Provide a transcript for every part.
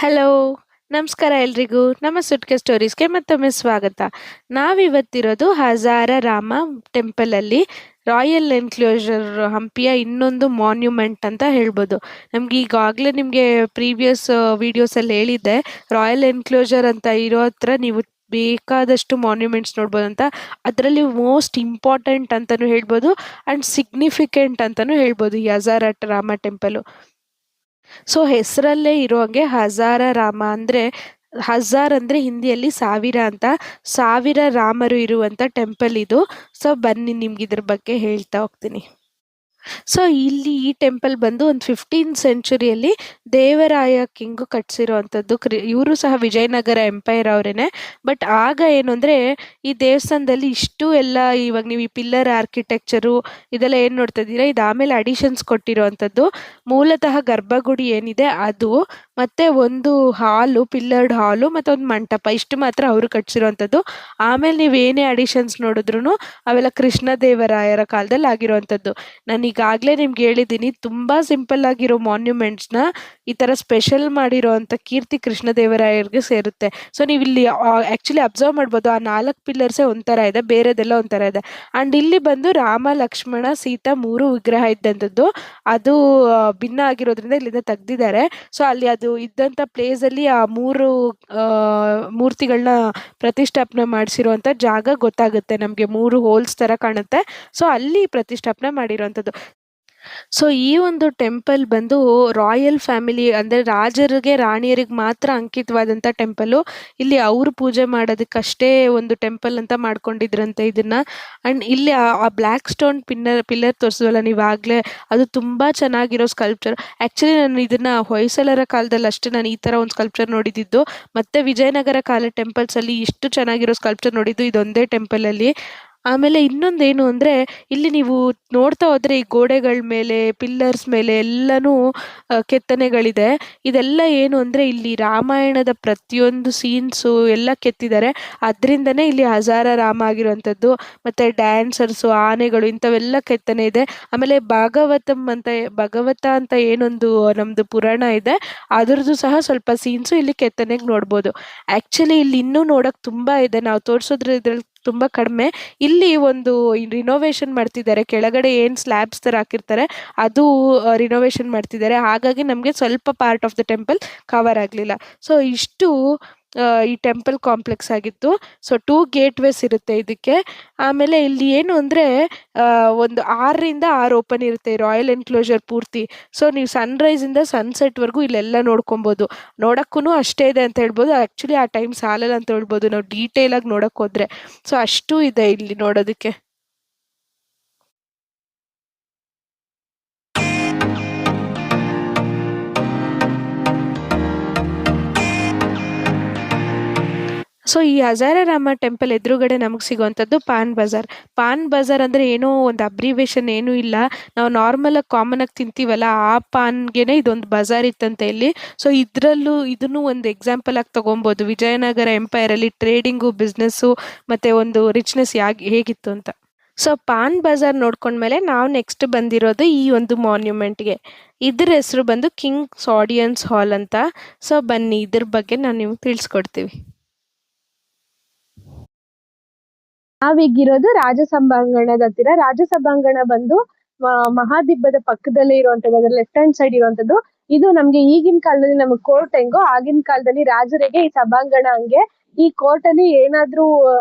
Hello! ನಮಸ್ಕಾರ ಎಲ್ರಿಗೂ. ನಮ್ಮ ಸುಟ್ಕೆ ಸ್ಟೋರೀಸ್‌ಗೆ ಮತ್ತೊಮ್ಮೆ ಸ್ವಾಗತ. ನಾವಿವತ್ತಿರೋದು ಹಜಾರ ರಾಮ ಟೆಂಪಲಲ್ಲಿ. ರಾಯಲ್ ಎನ್‌ಕ್ಲೋಷರ್ ಹಂಪಿಯ ಇನ್ನೊಂದು ಮಾನ್ಯುಮೆಂಟ್ ಅಂತ ಹೇಳ್ಬೋದು. ನಮ್ಗೆ ಈಗಾಗಲೇ ನಿಮಗೆ ಪ್ರೀವಿಯಸ್ ವೀಡಿಯೋಸಲ್ಲಿ ಹೇಳಿದ್ದೆ, ರಾಯಲ್ ಎನ್‌ಕ್ಲೋಷರ್ ಅಂತ ಇರೋ ಹತ್ರ ನೀವು ಬೇಕಾದಷ್ಟು ಮಾನ್ಯುಮೆಂಟ್ಸ್ ನೋಡ್ಬೋದಂತ. ಅದರಲ್ಲಿ ಮೋಸ್ಟ್ ಇಂಪಾರ್ಟೆಂಟ್ ಅಂತಲೂ ಹೇಳ್ಬೋದು ಆ್ಯಂಡ್ ಸಿಗ್ನಿಫಿಕೆಂಟ್ ಅಂತಲೂ ಹೇಳ್ಬೋದು ಈ ಹಜಾರ ರಾಮ ಟೆಂಪಲು. ಸೊ ಹೆಸರಲ್ಲೇ ಇರೋ ಹಾಗೆ ಹಜಾರ ರಾಮ ಅಂದರೆ, ಹಜಾರ್ ಅಂದರೆ ಹಿಂದಿಯಲ್ಲಿ ಸಾವಿರ ಅಂತ, ಸಾವಿರ ರಾಮರು ಇರುವಂಥ ಟೆಂಪಲ್ ಇದು. ಸೊ ಬನ್ನಿ ನಿಮ್ಗೆ ಇದ್ರ ಬಗ್ಗೆ ಹೇಳ್ತಾ ಹೋಗ್ತೀನಿ. ಸೊ ಇಲ್ಲಿ ಈ ಟೆಂಪಲ್ ಬಂದು ಒಂದು 15th ಸೆಂಚುರಿಯಲ್ಲಿ ದೇವರಾಯ ಕಿಂಗು ಕಟ್ಸಿರೋವಂಥದ್ದು. ಇವರು ಸಹ ವಿಜಯನಗರ ಎಂಪೈರ್ ಅವರೇನೆ. ಬಟ್ ಆಗ ಏನು ಅಂದರೆ, ಈ ದೇವಸ್ಥಾನದಲ್ಲಿ ಇಷ್ಟು ಎಲ್ಲ ಇವಾಗ ನೀವು ಈ ಪಿಲ್ಲರ್ ಆರ್ಕಿಟೆಕ್ಚರು ಇದೆಲ್ಲ ಏನು ನೋಡ್ತಾ ಇದ್ದೀರಾ, ಇದು ಆಮೇಲೆ ಅಡಿಷನ್ಸ್ ಕೊಟ್ಟಿರೋವಂಥದ್ದು. ಮೂಲತಃ ಗರ್ಭಗುಡಿ ಏನಿದೆ ಅದು, ಮತ್ತು ಒಂದು ಹಾಲು, ಪಿಲ್ಲರ್ಡ್ ಹಾಲು ಮತ್ತು ಒಂದು ಮಂಟಪ, ಇಷ್ಟು ಮಾತ್ರ ಅವರು ಕಟ್ಸಿರೋವಂಥದ್ದು. ಆಮೇಲೆ ನೀವು ಏನೇ ಅಡಿಷನ್ಸ್ ನೋಡಿದ್ರು ಅವೆಲ್ಲ ಕೃಷ್ಣದೇವರಾಯರ ಕಾಲದಲ್ಲಿ ಆಗಿರೋವಂಥದ್ದು. ನಾನು ಈಗಾಗಲೇ ನಿಮ್ಗೆ ಹೇಳಿದ್ದೀನಿ, ತುಂಬ ಸಿಂಪಲ್ ಆಗಿರೋ ಮಾನ್ಯುಮೆಂಟ್ಸ್ನ ಈ ಥರ ಸ್ಪೆಷಲ್ ಮಾಡಿರೋ ಅಂಥ ಕೀರ್ತಿ ಕೃಷ್ಣದೇವರಾಯರಿಗೆ ಸೇರುತ್ತೆ. ಸೊ ನೀವು ಇಲ್ಲಿ ಆ್ಯಕ್ಚುಲಿ ಅಬ್ಸರ್ವ್ ಮಾಡ್ಬೋದು, ಆ 4 ಪಿಲ್ಲರ್ಸೇ ಒಂಥರ ಇದೆ, ಬೇರೆದೆಲ್ಲ ಒಂಥರ ಇದೆ. ಆ್ಯಂಡ್ ಇಲ್ಲಿ ಬಂದು ರಾಮ, ಲಕ್ಷ್ಮಣ, ಸೀತಾ 3 ವಿಗ್ರಹ ಇದ್ದಂಥದ್ದು. ಅದು ಭಿನ್ನ ಆಗಿರೋದ್ರಿಂದ ಇಲ್ಲಿಂದ ತೆಗ್ದಿದ್ದಾರೆ. ಸೊ ಅಲ್ಲಿ ಅದು ಇದ್ದಂಥ ಪ್ಲೇಸಲ್ಲಿ ಆ 3 ಮೂರ್ತಿಗಳನ್ನ ಪ್ರತಿಷ್ಠಾಪನೆ ಮಾಡಿಸಿರುವಂಥ ಜಾಗ ಗೊತ್ತಾಗುತ್ತೆ ನಮಗೆ. 3 ಹೋಲ್ಸ್ ಥರ ಕಾಣುತ್ತೆ. ಸೊ ಅಲ್ಲಿ ಪ್ರತಿಷ್ಠಾಪನೆ ಮಾಡಿರೋವಂಥದ್ದು. ಸೊ ಈ ಒಂದು ಟೆಂಪಲ್ ಬಂದು ರಾಯಲ್ ಫ್ಯಾಮಿಲಿ ಅಂದರೆ ರಾಜರಿಗೆ, ರಾಣಿಯರಿಗೆ ಮಾತ್ರ ಅಂಕಿತವಾದಂಥ ಟೆಂಪಲು. ಇಲ್ಲಿ ಅವರು ಪೂಜೆ ಮಾಡೋದಕ್ಕಷ್ಟೇ ಒಂದು ಟೆಂಪಲ್ ಅಂತ ಮಾಡ್ಕೊಂಡಿದ್ರಂತೆ ಇದನ್ನು. ಆ್ಯಂಡ್ ಇಲ್ಲಿ ಆ ಬ್ಲ್ಯಾಕ್ ಸ್ಟೋನ್ ಪಿಲ್ಲರ್ ತೋರಿಸಿದ್ವಲ್ಲ ನೀವಾಗಲೇ, ಅದು ತುಂಬ ಚೆನ್ನಾಗಿರೋ ಸ್ಕಲ್ಪ್ಚರ್. ಆ್ಯಕ್ಚುಲಿ ನಾನು ಇದನ್ನು ಹೊಯ್ಸಳರ ಕಾಲದಲ್ಲಿ ಅಷ್ಟೇ ನಾನು ಈ ಥರ ಒಂದು ಸ್ಕಲ್ಪ್ಚರ್ ನೋಡಿದ್ದು. ಮತ್ತು ವಿಜಯನಗರ ಕಾಲ ಟೆಂಪಲ್ಸಲ್ಲಿ ಇಷ್ಟು ಚೆನ್ನಾಗಿರೋ ಸ್ಕಲ್ಪ್ಚರ್ ನೋಡಿದ್ದು ಇದೊಂದೇ ಟೆಂಪಲಲ್ಲಿ. ಆಮೇಲೆ ಇನ್ನೊಂದೇನು ಅಂದರೆ, ಇಲ್ಲಿ ನೀವು ನೋಡ್ತಾ ಹೋದರೆ ಈ ಗೋಡೆಗಳ ಮೇಲೆ, ಪಿಲ್ಲರ್ಸ್ ಮೇಲೆ ಎಲ್ಲನೂ ಕೆತ್ತನೆಗಳಿದೆ. ಇದೆಲ್ಲ ಏನು ಅಂದರೆ, ಇಲ್ಲಿ ರಾಮಾಯಣದ ಪ್ರತಿಯೊಂದು ಸೀನ್ಸು ಎಲ್ಲ ಕೆತ್ತಿದ್ದಾರೆ. ಅದರಿಂದನೇ ಇಲ್ಲಿ ಹಜಾರ ರಾಮ ಆಗಿರುವಂಥದ್ದು. ಮತ್ತು ಡ್ಯಾನ್ಸರ್ಸು, ಆನೆಗಳು ಇಂಥವೆಲ್ಲ ಕೆತ್ತನೆ ಇದೆ. ಆಮೇಲೆ ಭಗವತ ಅಂತ ಏನೊಂದು ನಮ್ಮದು ಪುರಾಣ ಇದೆ, ಅದರದ್ದು ಸಹ ಸ್ವಲ್ಪ ಸೀನ್ಸು ಇಲ್ಲಿ ಕೆತ್ತನೆಗೆ ನೋಡ್ಬೋದು. ಆ್ಯಕ್ಚುಲಿ ಇಲ್ಲಿ ಇನ್ನೂ ನೋಡೋಕ್ಕೆ ತುಂಬ ಇದೆ, ನಾವು ತೋರಿಸೋದ್ರ ಇದ್ರಲ್ಲಿ ತುಂಬ ಕಡಿಮೆ. ಇಲ್ಲಿ ಒಂದು ರಿನೋವೇಷನ್ ಮಾಡ್ತಿದ್ದಾರೆ, ಕೆಳಗಡೆ ಏನು ಸ್ಲ್ಯಾಬ್ಸ್ ಥರ ಹಾಕಿರ್ತಾರೆ ಅದು ರಿನೋವೇಷನ್ ಮಾಡ್ತಿದ್ದಾರೆ. ಹಾಗಾಗಿ ನಮಗೆ ಸ್ವಲ್ಪ part of the temple cover ಆಗಲಿಲ್ಲ. ಸೊ ಇಷ್ಟು ಈ ಟೆಂಪಲ್ ಕಾಂಪ್ಲೆಕ್ಸ್ ಆಗಿತ್ತು. ಸೊ 2 ಗೇಟ್ವೇಸ್ ಇರುತ್ತೆ ಇದಕ್ಕೆ. ಆಮೇಲೆ ಇಲ್ಲಿ ಏನು ಅಂದರೆ, ಒಂದು 6ರಿಂದ 6 ಓಪನ್ ಇರುತ್ತೆ ರಾಯಲ್ ಎನ್ಕ್ಲೋಷರ್ ಪೂರ್ತಿ. ಸೊ ನೀವು ಸನ್ರೈಸಿಂದ ಸನ್ಸೆಟ್ವರೆಗೂ ಇಲ್ಲೆಲ್ಲ ನೋಡ್ಕೊಬೋದು. ನೋಡೋಕ್ಕೂ ಅಷ್ಟೇ ಇದೆ ಅಂತ ಹೇಳ್ಬೋದು. ಆ್ಯಕ್ಚುಲಿ ಆ ಟೈಮ್ ಸಾಲಲ್ಲ ಅಂತ ಹೇಳ್ಬೋದು ನಾವು ಡೀಟೇಲಾಗಿ ನೋಡೋಕ್ಕೆ ಹೋದರೆ. ಸೊ ಅಷ್ಟು ಇದೆ ಇಲ್ಲಿ ನೋಡೋದಕ್ಕೆ. ಸೊ ಈ ಹಜಾರ ರಾಮ ಟೆಂಪಲ್ ಎದುರುಗಡೆ ನಮಗೆ ಸಿಗುವಂಥದ್ದು ಪಾನ್ ಬಜಾರ್. ಪಾನ್ ಬಜಾರ್ ಅಂದರೆ ಏನೋ ಒಂದು ಅಬ್ರಿವೇಷನ್ ಏನೂ ಇಲ್ಲ, ನಾವು ನಾರ್ಮಲಾಗಿ ಕಾಮನಾಗಿ ತಿಂತೀವಲ್ಲ ಆ ಪಾನ್ಗೆ ಇದೊಂದು ಬಜಾರ್ ಇತ್ತಂತೆ ಇಲ್ಲಿ. ಸೊ ಇದನ್ನು ಒಂದು ಎಕ್ಸಾಂಪಲ್ ಆಗಿ ತೊಗೊಬೋದು, ವಿಜಯನಗರ ಎಂಪೈರಲ್ಲಿ ಟ್ರೇಡಿಂಗು, ಬಿಸ್ನೆಸ್ಸು ಮತ್ತು ಒಂದು ರಿಚ್ನೆಸ್ ಹೇಗಿತ್ತು ಅಂತ. ಸೊ ಪಾನ್ ಬಜಾರ್ ನೋಡ್ಕೊಂಡ್ಮೇಲೆ ನಾವು ನೆಕ್ಸ್ಟ್ ಬಂದಿರೋದು ಈ ಒಂದು ಮಾನ್ಯುಮೆಂಟ್ಗೆ. ಇದ್ರ ಹೆಸರು ಬಂದು ಕಿಂಗ್ಸ್ ಆಡಿಯನ್ಸ್ ಹಾಲ್ ಅಂತ. ಸೊ ಬನ್ನಿ ಇದ್ರ ಬಗ್ಗೆ ನಾನು ನಿಮ್ಗೆ ತಿಳಿಸ್ಕೊಡ್ತೀವಿ. ನಾವೀಗಿರೋದು ರಾಜ ಸಭಾಂಗಣದ ಹತ್ತಿರ. ರಾಜ ಸಭಾಂಗಣ ಬಂದು ಮಹಾದಿಬ್ಬದ ಪಕ್ಕದಲ್ಲೇ ಇರುವಂತದ್ದು, ಅದರ ಲೆಫ್ಟ್ ಹ್ಯಾಂಡ್ ಸೈಡ್ ಇರುವಂತದ್ದು. ಇದು ನಮ್ಗೆ ಈಗಿನ ಕಾಲದಲ್ಲಿ ನಮಗೆ ಕೋರ್ಟ್ ಹೆಂಗೋ, ಆಗಿನ ಕಾಲದಲ್ಲಿ ರಾಜರಿಗೆ ಈ ಸಭಾಂಗಣ ಹಂಗೆ. ಈ ಕೋರ್ಟ್ ಅಲ್ಲಿ ಏನಾದ್ರೂ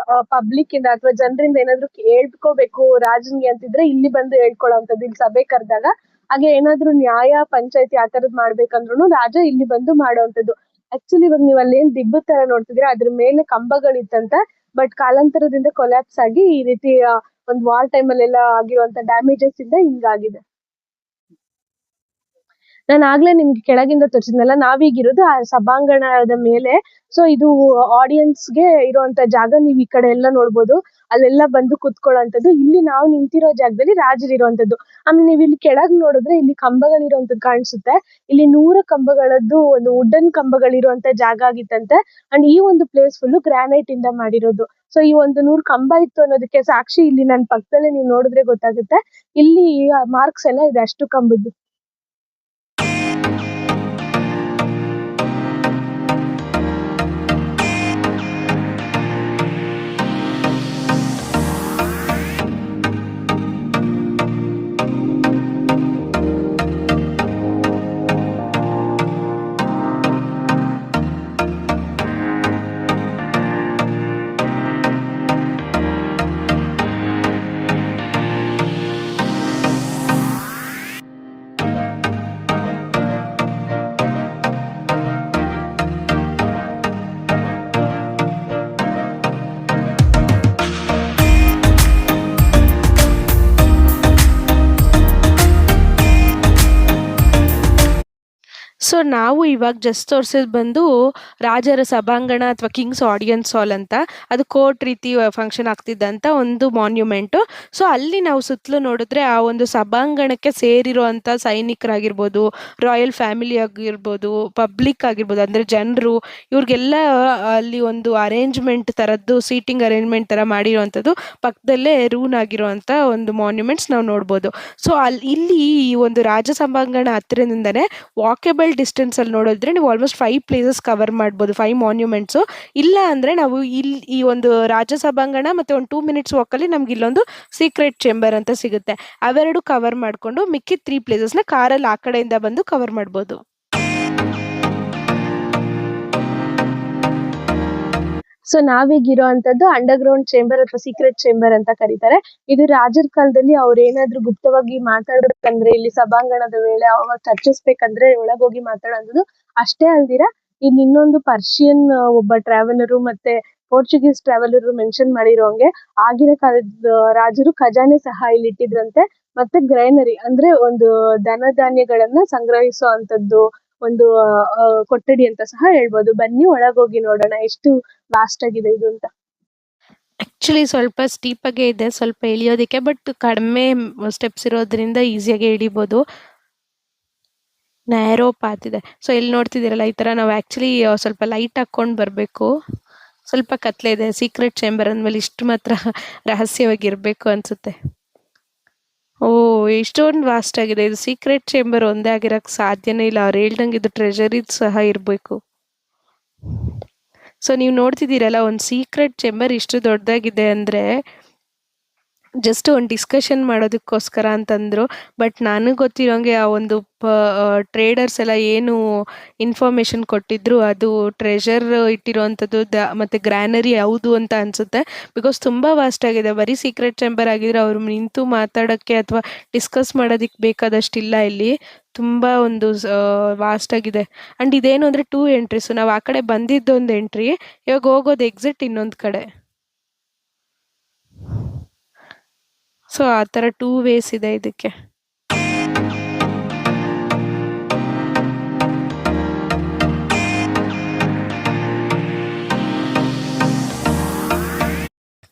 ಪಬ್ಲಿಕ್ ಇಂದ ಅಥವಾ ಜನರಿಂದ ಏನಾದ್ರೂ ಹೇಳ್ಕೋಬೇಕು ರಾಜನ್ಗೆ ಅಂತಿದ್ರೆ ಇಲ್ಲಿ ಬಂದು ಹೇಳ್ಕೊಳ್ಳೋಂಥದ್ದು, ಇಲ್ಲಿ ಸಭೆ ಕರೆದಾಗ. ಹಾಗೆ ಏನಾದ್ರೂ ನ್ಯಾಯ ಪಂಚಾಯತಿ ಆ ತರದ್ ಮಾಡ್ಬೇಕಂದ್ರೂ ರಾಜ ಇಲ್ಲಿ ಬಂದು ಮಾಡೋವಂಥದ್ದು. ಆಕ್ಚುಲಿ ಇವಾಗ ನೀವು ಅಲ್ಲಿ ಏನ್ ದಿಬ್ಬದ ತರ ನೋಡ್ತಿದ್ದೀರಾ, ಅದ್ರ ಮೇಲೆ ಕಂಬಗಳಿತ್ತಂತೆ. ಬಟ್ ಕಾಲಾಂತರದಿಂದ ಕೊಲ್ಯಾಪ್ಸ್ ಆಗಿ ಈ ರೀತಿ ಒಂದು ವಾರ್ ಟೈಮ್ ಅಲ್ಲೆಲ್ಲ ಆಗಿರುವಂತ ಡ್ಯಾಮೇಜಸ್ ಇಂದ ಹಿಂಗಾಗಿದೆ. ನಾನು ಆಗ್ಲೇ ನಿಮ್ಗೆ ಕೆಳಗಿಂದ ತೋರಿಸಿದ್ನಲ್ಲ, ನಾವೀಗಿರೋದು ಆ ಸಭಾಂಗಣದ ಮೇಲೆ. ಸೊ ಇದು ಆಡಿಯನ್ಸ್ಗೆ ಇರುವಂತ ಜಾಗ. ನೀವು ಈ ಕಡೆ ಎಲ್ಲ ನೋಡ್ಬೋದು, ಅಲ್ಲೆಲ್ಲ ಬಂದು ಕುತ್ಕೊಳ್ಳೋಂಥದ್ದು. ಇಲ್ಲಿ ನಾವು ನಿಂತಿರೋ ಜಾಗದಲ್ಲಿ ರಾಜರಿರುವಂತದ್ದು. ಆಮೇಲೆ ನೀವು ಇಲ್ಲಿ ಕೆಳಗ್ ನೋಡಿದ್ರೆ ಇಲ್ಲಿ ಕಂಬಗಳಿರುವಂತದ್ದು ಕಾಣಿಸುತ್ತೆ. ಇಲ್ಲಿ 100 ಕಂಬಗಳದ್ದು ಒಂದು ವುಡನ್ ಕಂಬಗಳಿರುವಂತ ಜಾಗ ಆಗಿತ್ತಂತೆ. ಅಂಡ್ ಈ ಒಂದು ಪ್ಲೇಸ್ ಫುಲ್ ಗ್ರಾನೈಟ್ ಇಂದ ಮಾಡಿರೋದು. ಸೊ ಈ ಒಂದು 100 ಕಂಬ ಇತ್ತು ಅನ್ನೋದಕ್ಕೆ ಸಾಕ್ಷಿ ಇಲ್ಲಿ ನನ್ನ ಪಕ್ಕದಲ್ಲೇ ನೀವು ನೋಡಿದ್ರೆ ಗೊತ್ತಾಗುತ್ತೆ. ಇಲ್ಲಿ ಮಾರ್ಕ್ಸ್ ಎಲ್ಲ ಇದೆ ಅಷ್ಟು ಕಂಬದ್ದು. ಸೊ ನಾವು ಇವಾಗ ಜಸ್ಟ್ ತೋರ್ಸಿದ್ ಬಂದು ರಾಜರ ಸಭಾಂಗಣ ಅಥವಾ ಕಿಂಗ್ಸ್ ಆಡಿಯನ್ಸ್ ಹಾಲ್ ಅಂತ. ಅದು ಕೋರ್ಟ್ ರೀತಿ ಫಂಕ್ಷನ್ ಆಗ್ತಿದ್ದಂತ ಒಂದು ಮಾನ್ಯುಮೆಂಟು. ಸೊ ಅಲ್ಲಿ ನಾವು ಸುತ್ತಲೂ ನೋಡಿದ್ರೆ ಆ ಒಂದು ಸಭಾಂಗಣಕ್ಕೆ ಸೇರಿರುವಂಥ ಸೈನಿಕರಾಗಿರ್ಬೋದು, ರಾಯಲ್ ಫ್ಯಾಮಿಲಿ ಆಗಿರ್ಬೋದು, ಪಬ್ಲಿಕ್ ಆಗಿರ್ಬೋದು, ಅಂದರೆ ಜನರು, ಇವ್ರಿಗೆಲ್ಲ ಅಲ್ಲಿ ಒಂದು ಅರೇಂಜ್ಮೆಂಟ್ ಥರದ್ದು ಸೀಟಿಂಗ್ ಅರೇಂಜ್ಮೆಂಟ್ ಥರ ಮಾಡಿರುವಂಥದ್ದು ಪಕ್ಕದಲ್ಲೇ ರೂನ್ ಆಗಿರುವಂಥ ಒಂದು ಮಾನ್ಯುಮೆಂಟ್ಸ್ ನಾವು ನೋಡ್ಬೋದು. ಸೊ ಇಲ್ಲಿ ಈ ಒಂದು ರಾಜ ಸಭಾಂಗಣ ಹತ್ತಿರದಿಂದನೇ ವಾಕೆಬಲ್ ಡಿಸ್ಟೆನ್ಸ್ ಅಲ್ಲಿ ನೋಡಿದ್ರೆ ನೀವು ಆಲ್ಮೋಸ್ಟ್ 5 ಪ್ಲೇಸಸ್ ಕವರ್ ಮಾಡ್ಬೋದು, 5 ಮಾನ್ಯುಮೆಂಟ್ಸು. ಇಲ್ಲ ಅಂದರೆ ನಾವು ಇಲ್ಲಿ ಈ ಒಂದು ರಾಜ ಸಭಾಂಗಣ ಮತ್ತು ಒಂದು 2 ಮಿನಿಟ್ಸ್ ವಾಕಲ್ಲಿ ನಮ್ಗೆ ಇಲ್ಲೊಂದು ಸೀಕ್ರೆಟ್ ಚೇಂಬರ್ ಅಂತ ಸಿಗುತ್ತೆ. ಅವೆರಡು ಕವರ್ ಮಾಡಿಕೊಂಡು ಮಿಕ್ಕಿದ 3 ಪ್ಲೇಸಸ್ನ ಕಾರಲ್ಲಿ ಆ ಕಡೆಯಿಂದ ಬಂದು ಕವರ್ ಮಾಡ್ಬೋದು. ಸೊ ನಾವೀಗಿರೋ ಅಂತದ್ದು ಅಂಡರ್ ಗ್ರೌಂಡ್ ಚೇಂಬರ್ ಅಥವಾ ಸೀಕ್ರೆಟ್ ಚೇಂಬರ್ ಅಂತ ಕರೀತಾರೆ. ಇದು ರಾಜರ ಕಾಲದಲ್ಲಿ ಅವ್ರು ಏನಾದ್ರು ಗುಪ್ತವಾಗಿ ಮಾತಾಡ್ಬೇಕಂದ್ರೆ ಇಲ್ಲಿ ಸಭಾಂಗಣದ ವೇಳೆ ಅವಾಗ ಚರ್ಚಿಸ್ಬೇಕಂದ್ರೆ ಒಳಗೋಗಿ ಮಾತಾಡೋದು. ಅಷ್ಟೇ ಅಲ್ದಿರ ಇಲ್ಲಿ ಇನ್ನೊಂದು ಪರ್ಷಿಯನ್ ಒಬ್ಬ ಟ್ರಾವೆಲರು ಮತ್ತೆ ಪೋರ್ಚುಗೀಸ್ ಟ್ರಾವೆಲರ್ ಮೆನ್ಷನ್ ಮಾಡಿರೋ ಹಂಗೆ ಆಗಿನ ಕಾಲದ ರಾಜರು ಖಜಾನೆ ಸಹ ಇಲ್ಲಿ ಇಟ್ಟಿದ್ರಂತೆ. ಮತ್ತೆ ಗ್ರೈನರಿ ಅಂದ್ರೆ ಒಂದು ಧನ ಧಾನ್ಯಗಳನ್ನ ಸಂಗ್ರಹಿಸೋ ಅಂತದ್ದು ಒಂದು ಕೊಠಡಿ ಅಂತ ಸಹ ಹೇಳ್ಬೋದು. ಬನ್ನಿ ಒಳಗೋಗಿ ನೋಡೋಣ ಎಷ್ಟು ವಾಸ್ಟ್ ಆಗಿದೆ ಇದು ಅಂತ. ಆಕ್ಚುಲಿ ಸ್ವಲ್ಪ ಸ್ಟೀಪ್ ಆಗೇ ಇದೆ, ಸ್ವಲ್ಪ ಇಳಿಯೋದಕ್ಕೆ, ಬಟ್ ಕಡಿಮೆ ಸ್ಟೆಪ್ಸ್ ಇರೋದ್ರಿಂದ ಈಸಿಯಾಗಿ ಇಳಿಬೋದು. ನ್ಯಾರೋ ಪಾತ್ ಇದೆ. ಸೊ ಇಲ್ಲಿ ನೋಡ್ತಿದ್ದೀರಲ್ಲ, ಈ ಥರ ನಾವು ಆ್ಯಕ್ಚುಲಿ ಸ್ವಲ್ಪ ಲೈಟ್ ಹಾಕ್ಕೊಂಡು ಬರಬೇಕು. ಸ್ವಲ್ಪ ಕತ್ಲೆ ಇದೆ. ಸೀಕ್ರೆಟ್ ಚೇಂಬರ್ ಅಂದಮೇಲೆ ಇಷ್ಟು ಮಾತ್ರ ರಹಸ್ಯವಾಗಿರಬೇಕು ಅನಿಸುತ್ತೆ. ಓ, ಇಷ್ಟೊಂದು ವಾಸ್ಟ್ ಆಗಿದೆ. ಇದು ಸೀಕ್ರೆಟ್ ಚೇಂಬರ್ ಒಂದೇ ಆಗಿರೋಕ್ಕೆ ಸಾಧ್ಯನೇ ಇಲ್ಲ. ಅವ್ರು ಹೇಳ್ದಂಗೆ ಇದು ಟ್ರೆಜರಿ ಸಹ ಇರಬೇಕು. ಸೊ ನೀವು ನೋಡ್ತಿದ್ದೀರಲ್ಲ, ಒಂದು ಸೀಕ್ರೆಟ್ ಚೇಂಬರ್ ಇಷ್ಟು ದೊಡ್ಡದಾಗಿದೆ ಅಂದರೆ ಜಸ್ಟ್ ಒಂದು ಡಿಸ್ಕಷನ್ ಮಾಡೋದಕ್ಕೋಸ್ಕರ ಅಂತಂದರು. ಬಟ್ ನನಗೆ ಗೊತ್ತಿರೋಂಗೆ ಆ ಒಂದು ಟ್ರೇಡರ್ಸ್ ಎಲ್ಲ ಏನು ಇನ್ಫಾರ್ಮೇಷನ್ ಕೊಟ್ಟಿದ್ರು ಅದು ಟ್ರೆಷರ್ ಇಟ್ಟಿರೋವಂಥದ್ದು ಮತ್ತು ಗ್ರ್ಯಾನರಿ ಯಾವುದು ಅಂತ ಅನಿಸುತ್ತೆ. ಬಿಕಾಸ್ ತುಂಬ ವಾಸ್ಟ್ ಆಗಿದೆ. ಬರೀ ಸೀಕ್ರೆಟ್ ಚೇಂಬರ್ ಆಗಿದ್ರೆ ಅವರು ನಿಂತು ಮಾತಾಡೋಕ್ಕೆ ಅಥವಾ ಡಿಸ್ಕಸ್ ಮಾಡೋದಕ್ಕೆ ಬೇಕಾದಷ್ಟಿಲ್ಲ. ಇಲ್ಲಿ ತುಂಬ ಒಂದು ವಾಸ್ಟ್ ಆಗಿದೆ. ಆ್ಯಂಡ್ ಇದೇನು ಅಂದರೆ 2 ಎಂಟ್ರೀಸು. ನಾವು ಆ ಕಡೆ ಬಂದಿದ್ದೊಂದು ಎಂಟ್ರಿ, ಇವಾಗ ಹೋಗೋದು ಎಕ್ಸಿಟ್ ಇನ್ನೊಂದು ಕಡೆ. ಸೊ ಆ ಥರ 2 ವೇಸ್ ಇದೆ ಇದಕ್ಕೆ.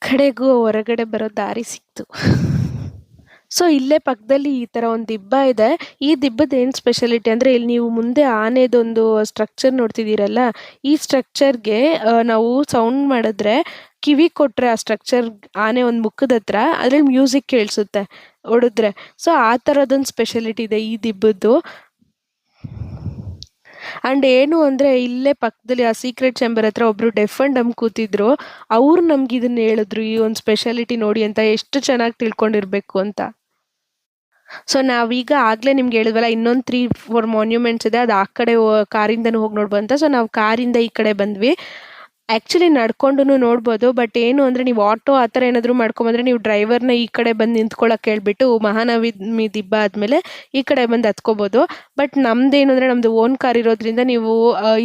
ಕಡೆಗೂ ಹೊರಗಡೆ ಬರೋ ದಾರಿ ಸಿಕ್ತು. ಸೊ ಇಲ್ಲೇ ಪಕ್ಕದಲ್ಲಿ ಈ ಥರ ಒಂದು ದಿಬ್ಬ ಇದೆ. ಈ ದಿಬ್ಬದ ಏನು ಸ್ಪೆಷಾಲಿಟಿ ಅಂದರೆ, ಇಲ್ಲಿ ನೀವು ಮುಂದೆ ಆನೆದೊಂದು ಸ್ಟ್ರಕ್ಚರ್ ನೋಡ್ತಿದ್ದೀರಲ್ಲ, ಈ ಸ್ಟ್ರಕ್ಚರ್ಗೆ ನಾವು ಸೌಂಡ್ ಮಾಡಿದ್ರೆ ಕಿವಿ ಕೊಟ್ಟರೆ ಆ ಸ್ಟ್ರಕ್ಚರ್ ಆನೆ ಒಂದು ಮುಖದ ಹತ್ರ ಅದ್ರಲ್ಲಿ ಮ್ಯೂಸಿಕ್ ಕೇಳಿಸುತ್ತೆ ಹೊಡೆದ್ರೆ. ಸೊ ಆ ಥರದೊಂದು ಸ್ಪೆಷಾಲಿಟಿ ಇದೆ ಈ ದಿಬ್ಬದ್ದು. ಆ್ಯಂಡ್ ಏನು ಅಂದರೆ, ಇಲ್ಲೇ ಪಕ್ಕದಲ್ಲಿ ಆ ಸೀಕ್ರೆಟ್ ಚೇಂಬರ್ ಹತ್ರ ಒಬ್ಬರು ಡೆಫ್ ಆ್ಯಂಡ್ ಡಮ್ ಕೂತಿದ್ರು. ಅವ್ರು ನಮ್ಗೆ ಇದನ್ನ ಹೇಳಿದ್ರು, ಈ ಒಂದು ಸ್ಪೆಷಾಲಿಟಿ ನೋಡಿ ಅಂತ. ಎಷ್ಟು ಚೆನ್ನಾಗಿ ತಿಳ್ಕೊಂಡಿರ್ಬೇಕು ಅಂತ. ಸೊ ನಾವೀಗ ಆಗಲೇ ನಿಮ್ಗೆ ಹೇಳಿದ್ವಲ್ಲ, ಇನ್ನೊಂದು 3-4 ಮಾನ್ಯುಮೆಂಟ್ಸ್ ಇದೆ. ಅದು ಆ ಕಡೆ ಕಾರಿಂದನೂ ಹೋಗಿ ನೋಡ್ಬೋದು ಅಂತ. ಸೊ ನಾವು ಕಾರಿಂದ ಈ ಕಡೆ ಬಂದ್ವಿ. ಆ್ಯಕ್ಚುಲಿ ನಡ್ಕೊಂಡು ನೋಡ್ಬೋದು. ಬಟ್ ಏನು ಅಂದರೆ, ನೀವು ಆಟೋ ಆ ಥರ ಏನಾದರೂ ಮಾಡ್ಕೊಂಬಂದ್ರೆ ನೀವು ಡ್ರೈವರ್ನ ಈ ಕಡೆ ಬಂದು ನಿಂತ್ಕೊಳ್ಳೋಕೆ ಹೇಳ್ಬಿಟ್ಟು ಮಹಾನವಮಿ ದಿಬ್ಬ ಆದಮೇಲೆ ಈ ಕಡೆ ಬಂದು ಹತ್ಕೋಬೋದು. ಬಟ್ ನಮ್ದೇನು ಅಂದರೆ, ನಮ್ಮದು ಓನ್ ಕಾರ್ ಇರೋದ್ರಿಂದ ನೀವು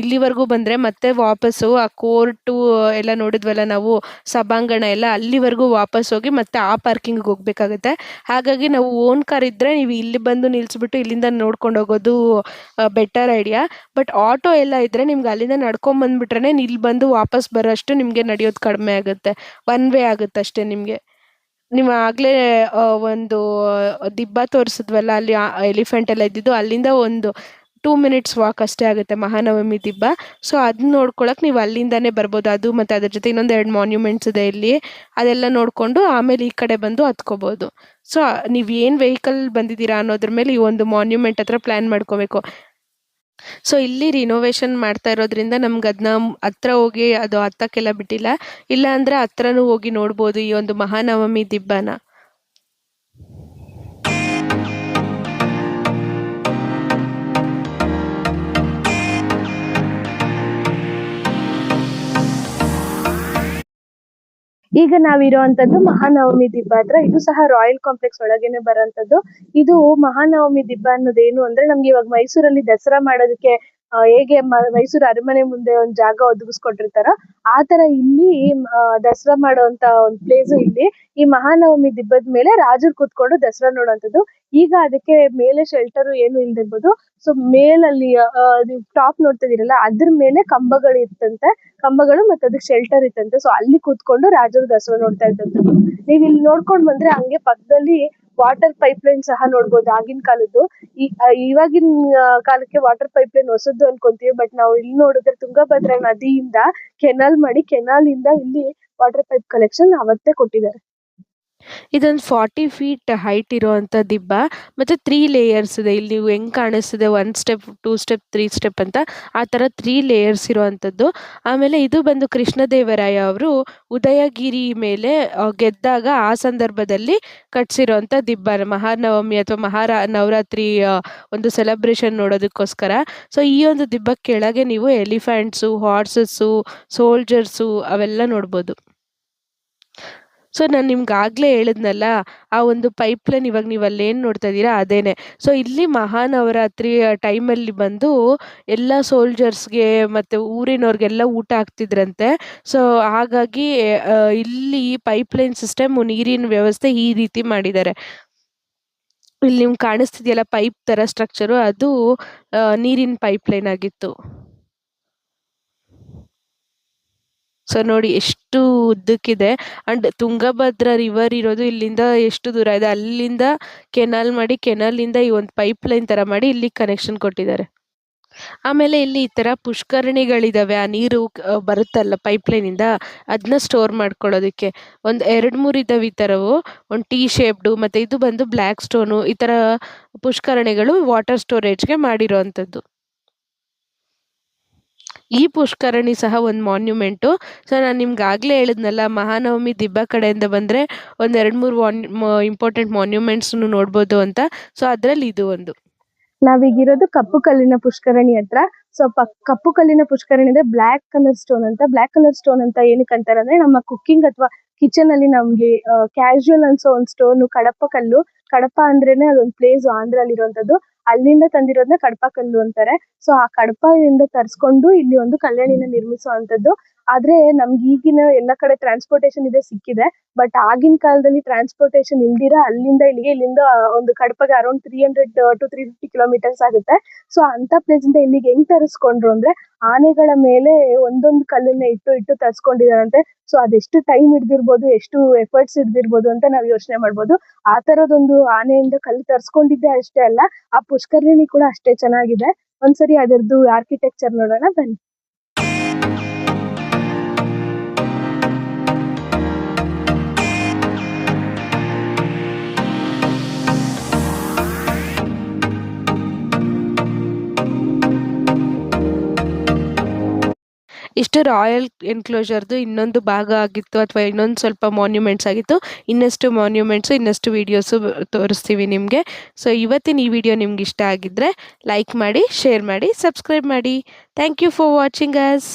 ಇಲ್ಲಿವರೆಗೂ ಬಂದರೆ ಮತ್ತೆ ವಾಪಸ್ಸು ಆ ಕೋರ್ಟು ಎಲ್ಲ ನೋಡಿದ್ವಲ್ಲ ನಾವು, ಸಭಾಂಗಣ ಎಲ್ಲ, ಅಲ್ಲಿವರೆಗೂ ವಾಪಸ್ ಹೋಗಿ ಮತ್ತೆ ಆ ಪಾರ್ಕಿಂಗಿಗೆ ಹೋಗಬೇಕಾಗುತ್ತೆ. ಹಾಗಾಗಿ ನಾವು ಓನ್ ಕಾರ್ ಇದ್ದರೆ ನೀವು ಇಲ್ಲಿ ಬಂದು ನಿಲ್ಲಿಸ್ಬಿಟ್ಟು ಇಲ್ಲಿಂದ ನೋಡ್ಕೊಂಡು ಹೋಗೋದು ಬೆಟರ್ ಐಡಿಯಾ. ಬಟ್ ಆಟೋ ಎಲ್ಲ ಇದ್ದರೆ ನಿಮ್ಗೆ ಅಲ್ಲಿಂದ ನಡ್ಕೊಂಬಂದ್ಬಿಟ್ರೆ ಇಲ್ಲಿ ಬಂದು ವಾಪಸ್ ಬರೋಷ್ಟು ನಿಮಗೆ ನಡೆಯೋದು ಕಡಿಮೆ ಆಗುತ್ತೆ. 1 ವೇ ಆಗುತ್ತೆ ಅಷ್ಟೇ ನಿಮಗೆ. ನೀವು ಆಗಲೇ ಒಂದು ದಿಬ್ಬ ತೋರಿಸಿದ್ವಲ್ಲ, ಅಲ್ಲಿ ಎಲಿಫೆಂಟ್ ಎಲ್ಲ ಇದ್ದಿದ್ದು, ಅಲ್ಲಿಂದ ಒಂದು 2 ಮಿನಿಟ್ಸ್ ವಾಕ್ ಅಷ್ಟೇ ಆಗುತ್ತೆ ಮಹಾನವಮಿ ದಿಬ್ಬ. ಸೊ ಅದನ್ನ ನೋಡ್ಕೊಳಕ್ಕೆ ನೀವು ಅಲ್ಲಿಂದಾನೇ ಬರ್ಬೋದು. ಅದು ಮತ್ತು ಅದ್ರ ಜೊತೆ ಇನ್ನೊಂದು 2 ಮಾನ್ಯುಮೆಂಟ್ಸ್ ಇದೆ ಇಲ್ಲಿ, ಅದೆಲ್ಲ ನೋಡಿಕೊಂಡು ಆಮೇಲೆ ಈ ಕಡೆ ಬಂದು ಹತ್ಕೋಬೋದು. ಸೊ ನೀವು ಏನು ವೆಹಿಕಲ್ ಬಂದಿದ್ದೀರಾ ಅನ್ನೋದ್ರ ಮೇಲೆ ಈ ಒಂದು ಮಾನ್ಯುಮೆಂಟ್ ಹತ್ರ ಪ್ಲ್ಯಾನ್ ಮಾಡ್ಕೋಬೇಕು. ಸೊ ಇಲ್ಲಿ ರಿನೋವೇಷನ್ ಮಾಡ್ತಾ ಇರೋದ್ರಿಂದ ನಮ್ಗೆ ಅದನ್ನ ಹತ್ರ ಹೋಗಿ ಅದು ಹತ್ತಕ್ಕೆಲ್ಲ ಬಿಟ್ಟಿಲ್ಲ. ಇಲ್ಲ ಅಂದರೆ ಹತ್ರನೂ ಹೋಗಿ ನೋಡ್ಬೋದು ಈ ಒಂದು ಮಹಾನವಮಿ ದಿಬ್ಬನ. ಈಗ ನಾವಿರುವಂತದ್ದು ಮಹಾನವಮಿ ದಿಬ್ಬ ಹತ್ರ. ಇದು ಸಹ ರಾಯಲ್ ಕಾಂಪ್ಲೆಕ್ಸ್ ಒಳಗೇನೆ ಬರೋಂಥದ್ದು. ಇದು ಮಹಾನವಮಿ ದಿಬ್ಬ ಅನ್ನೋದೇನು ಅಂದ್ರೆ, ನಮ್ಗೆ ಇವಾಗ ಮೈಸೂರಲ್ಲಿ ದಸರಾ ಮಾಡೋದಕ್ಕೆ ಹೇಗೆ ಮೈಸೂರು ಅರಮನೆ ಮುಂದೆ ಒಂದು ಜಾಗ ಒದಗಿಸ್ಕೊಟ್ಟಿರ್ತಾರೋ ಆ ತರ ಇಲ್ಲಿ ದಸರಾ ಮಾಡುವಂತ ಒಂದು ಪ್ಲೇಸ್ ಇಲ್ಲಿ. ಈ ಮಹಾನವಮಿ ದಿಬ್ಬದ ಮೇಲೆ ರಾಜರು ಕೂತ್ಕೊಂಡು ದಸರಾ ನೋಡುವಂತದ್ದು. ಈಗ ಅದಕ್ಕೆ ಮೇಲೆ ಶೆಲ್ಟರ್ ಏನು ಇಲ್ದಿರ್ಬೋದು. ಸೊ ಮೇಲಲ್ಲಿ ನೀವು ಟಾಪ್ ನೋಡ್ತಾ ಇದೀರಲ್ಲ ಅದ್ರ ಮೇಲೆ ಕಂಬಗಳು ಇತ್ತಂತೆ, ಕಂಬಗಳು ಮತ್ತೆ ಅದಕ್ಕೆ ಶೆಲ್ಟರ್ ಇತ್ತಂತೆ. ಸೊ ಅಲ್ಲಿ ಕೂತ್ಕೊಂಡು ರಾಜರು ದಸರಾ ನೋಡ್ತಾ ಇದ್ದಂತೆ. ನೀವ್ ಇಲ್ಲಿ ನೋಡ್ಕೊಂಡ್ ಬಂದ್ರೆ ಹಂಗೆ ಪಕ್ಕದಲ್ಲಿ ವಾಟರ್ ಪೈಪ್ ಲೈನ್ ಸಹ ನೋಡ್ಬೋದು ಆಗಿನ ಕಾಲದ್ದು. ಇವಾಗಿನ ಕಾಲಕ್ಕೆ ವಾಟರ್ ಪೈಪ್ ಲೈನ್ ಹೊಸದ್ದು ಅನ್ಕೊಂತೀವಿ, ಬಟ್ ನಾವು ಇಲ್ಲಿ ನೋಡಿದ್ರೆ ತುಂಗಭದ್ರಾ ನದಿಯಿಂದ ಕೆನಾಲ್ ಮಾಡಿ ಕೆನಾಲ್ ಇಂದ ಇಲ್ಲಿ ವಾಟರ್ ಪೈಪ್ ಕಲೆಕ್ಷನ್ ಅವತ್ತೇ ಕೊಟ್ಟಿದ್ದಾರೆ. ಇದೊಂದು 40 ಫೀಟ್ ಹೈಟ್ ಇರುವಂಥ ದಿಬ್ಬ ಮತ್ತು 3 ಲೇಯರ್ಸ್ ಇದೆ. ಇಲ್ಲಿ ನೀವು ಹೆಂಗೆ ಕಾಣಿಸ್ತಿದೆ 1 ಸ್ಟೆಪ್ 2 ಸ್ಟೆಪ್ 3 ಸ್ಟೆಪ್ ಅಂತ ಆ ಥರ 3 ಲೇಯರ್ಸ್ ಇರುವಂಥದ್ದು. ಆಮೇಲೆ ಇದು ಬಂದು ಕೃಷ್ಣದೇವರಾಯ ಅವರು ಉದಯಗಿರಿ ಮೇಲೆ ಗೆದ್ದಾಗ ಆ ಸಂದರ್ಭದಲ್ಲಿ ಕಟ್ಸಿರೋಂಥ ದಿಬ್ಬ ಮಹಾನವಮಿ ಅಥವಾ ನವರಾತ್ರಿ ಒಂದು ಸೆಲೆಬ್ರೇಷನ್ ನೋಡೋದಕ್ಕೋಸ್ಕರ. ಸೊ ಈ ಒಂದು ದಿಬ್ಬಕ್ಕೆ ಕೆಳಗೆ ನೀವು ಎಲಿಫೆಂಟ್ಸು, ಹಾರ್ಸಸ್ಸು, ಸೋಲ್ಜರ್ಸು ಅವೆಲ್ಲ ನೋಡ್ಬೋದು. ಸೊ ನಾನು ನಿಮ್ಗೆ ಆಗಲೇ ಹೇಳಿದ್ನಲ್ಲ, ಆ ಒಂದು ಪೈಪ್ಲೈನ್ ಇವಾಗ ನೀವು ಅಲ್ಲೇನು ನೋಡ್ತಾ ಇದ್ದೀರಾ ಅದೇನೆ. ಸೊ ಇಲ್ಲಿ ಮಹಾನವರಾತ್ರಿ ಟೈಮಲ್ಲಿ ಬಂದು ಎಲ್ಲ ಸೋಲ್ಜರ್ಸ್ಗೆ ಮತ್ತು ಊರಿನವ್ರಿಗೆಲ್ಲ ಊಟ ಹಾಕ್ತಿದ್ರಂತೆ. ಸೊ ಹಾಗಾಗಿ ಇಲ್ಲಿ ಪೈಪ್ಲೈನ್ ಸಿಸ್ಟಮ್, ನೀರಿನ ವ್ಯವಸ್ಥೆ ಈ ರೀತಿ ಮಾಡಿದ್ದಾರೆ. ಇಲ್ಲಿ ನಿಮ್ಗೆ ಕಾಣಿಸ್ತಿದೆಯಲ್ಲ ಪೈಪ್ ಥರ ಸ್ಟ್ರಕ್ಚರು, ಅದು ನೀರಿನ ಪೈಪ್ಲೈನ್ ಆಗಿತ್ತು. ಸೊ ನೋಡಿ ಎಷ್ಟು ಉದ್ದಕ್ಕಿದೆ. ಅಂಡ್ ತುಂಗಭದ್ರಾ ರಿವರ್ ಇರೋದು ಇಲ್ಲಿಂದ ಎಷ್ಟು ದೂರ ಇದೆ, ಅಲ್ಲಿಂದ ಕೆನಾಲ್ ಮಾಡಿ ಕೆನಾಲಿಂದ ಈ ಒಂದು ಪೈಪ್ ಲೈನ್ ಥರ ಮಾಡಿ ಇಲ್ಲಿ ಕನೆಕ್ಷನ್ ಕೊಟ್ಟಿದ್ದಾರೆ. ಆಮೇಲೆ ಇಲ್ಲಿ ಈ ಥರ ಪುಷ್ಕರಣಿಗಳಿದಾವೆ. ಆ ನೀರು ಬರುತ್ತಲ್ಲ ಪೈಪ್ಲೈನಿಂದ, ಅದನ್ನ ಸ್ಟೋರ್ ಮಾಡ್ಕೊಳ್ಳೋದಕ್ಕೆ ಒಂದು 2-3 ಇದ್ದಾವೆ ಈ ಥರವು. ಒಂದು ಟೀ ಶೇಪ್ಡು ಮತ್ತು ಇದು ಬಂದು ಬ್ಲ್ಯಾಕ್ ಸ್ಟೋನು. ಈ ಥರ ಪುಷ್ಕರಣಿಗಳು ವಾಟರ್ ಸ್ಟೋರೇಜ್ಗೆ ಮಾಡಿರೋ ಅಂಥದ್ದು. ಈ ಪುಷ್ಕರಣಿ ಸಹ ಒಂದು ಮಾನ್ಯುಮೆಂಟು. ಸೊ ನಾನು ನಿಮ್ಗೆ ಆಗಲೇ ಹೇಳಿದ್ನಲ್ಲ, ಮಹಾನವಮಿ ದಿಬ್ಬ ಕಡೆಯಿಂದ ಬಂದರೆ ಒಂದು 2-3 ಇಂಪಾರ್ಟೆಂಟ್ ಮಾನ್ಯುಮೆಂಟ್ಸ್ನು ನೋಡ್ಬೋದು ಅಂತ. ಸೊ ಅದರಲ್ಲಿ ಇದು ಒಂದು. ನಾವೀಗಿರೋದು ಕಪ್ಪು ಕಲ್ಲಿನ ಪುಷ್ಕರಣಿ ಹತ್ರ. ಸೊ ಕಪ್ಪು ಕಲ್ಲಿನ ಪುಷ್ಕರಣಿ ಅಂದ್ರೆ ಬ್ಲ್ಯಾಕ್ ಕಲರ್ ಸ್ಟೋನ್ ಅಂತ. ಬ್ಲ್ಯಾಕ್ ಕಲರ್ ಸ್ಟೋನ್ ಅಂತ ಏನಕ್ಕೆ ಅಂತಾರೆ ಅಂದ್ರೆ, ನಮ್ಮ ಕುಕ್ಕಿಂಗ್ ಅಥವಾ ಕಿಚನ್ ಅಲ್ಲಿ ನಮ್ಗೆ ಕ್ಯಾಶುಯಲ್ ಅನ್ಸೋ ಒಂದು ಸ್ಟೋನ್ ಕಡಪ ಕಲ್ಲು. ಕಡಪ ಅಂದ್ರೇನೆ ಅದೊಂದು ಪ್ಲೇಸ್ ಆಂಧ್ರಲ್ಲಿ ಇರುವಂತದ್ದು. ಅಲ್ಲಿಂದ ತಂದಿರೋದನ್ನ ಕಡಪ ಕಲ್ಲು ಅಂತಾರೆ. ಸೊ ಆ ಕಡಪದಿಂದ ತರಿಸ್ಕೊಂಡು ಇಲ್ಲಿ ಒಂದು ಕಲ್ಯಾಣಿನ ನಿರ್ಮಿಸುವಂತದ್ದು. ಆದ್ರೆ ನಮ್ಗೆ ಈಗಿನ ಎಲ್ಲ ಕಡೆ ಟ್ರಾನ್ಸ್ಪೋರ್ಟೇಷನ್ ಇದೆ ಸಿಕ್ಕಿದೆ, ಬಟ್ ಆಗಿನ ಕಾಲದಲ್ಲಿ ಟ್ರಾನ್ಸ್ಪೋರ್ಟೇಷನ್ ಇಲ್ದಿರ ಅಲ್ಲಿಂದ ಇಲ್ಲಿಂದ ಒಂದು ಕಡಪಗೆ ಅರೌಂಡ್ 300 to 350 ಕಿಲೋಮೀಟರ್ಸ್ ಆಗುತ್ತೆ. ಸೊ ಅಂತ ಪ್ಲೇಸ್ ಇಂದ ಇಲ್ಲಿಗೆ ಹೆಂಗ್ ತರಿಸ್ಕೊಂಡ್ರು ಅಂದ್ರೆ, ಆನೆಗಳ ಮೇಲೆ ಒಂದೊಂದು ಕಲ್ಲನ್ನ ಇಟ್ಟು ತರಿಸ್ಕೊಂಡಿದಾರಂತೆ. ಸೊ ಅದೆಷ್ಟು ಟೈಮ್ ಹಿಡ್ದಿರ್ಬೋದು, ಎಷ್ಟು ಎಫರ್ಟ್ಸ್ ಹಿಡ್ದಿರ್ಬೋದು ಅಂತ ನಾವ್ ಯೋಚನೆ ಮಾಡ್ಬೋದು. ಆ ತರದೊಂದು ಆನೆಯಿಂದ ಕಲ್ಲು ತರಿಸ್ಕೊಂಡಿದ್ದೆ ಅಷ್ಟೇ ಅಲ್ಲ, ಆ ಪುಷ್ಕರಣಿ ಕೂಡ ಅಷ್ಟೇ ಚೆನ್ನಾಗಿದೆ. ಒಂದ್ಸರಿ ಅದರದ್ದು ಆರ್ಕಿಟೆಕ್ಚರ್ ನೋಡೋಣ ಬನ್ನಿ. ಇಷ್ಟು ರಾಯಲ್ ಎನ್ಕ್ಲೋಜರ್ದು ಇನ್ನೊಂದು ಭಾಗ ಆಗಿತ್ತು, ಅಥವಾ ಇನ್ನೊಂದು ಸ್ವಲ್ಪ ಮಾನ್ಯುಮೆಂಟ್ಸ್ ಆಗಿತ್ತು. ಇನ್ನಷ್ಟು ಮಾನ್ಯುಮೆಂಟ್ಸು, ಇನ್ನಷ್ಟು ವೀಡಿಯೋಸು ತೋರಿಸ್ತೀವಿ ನಿಮಗೆ. ಸೊ ಇವತ್ತಿನ ಈ ವಿಡಿಯೋ ನಿಮ್ಗೆ ಇಷ್ಟ ಆಗಿದ್ದರೆ ಲೈಕ್ ಮಾಡಿ, ಶೇರ್ ಮಾಡಿ, ಸಬ್ಸ್ಕ್ರೈಬ್ ಮಾಡಿ. Thank you for watching us.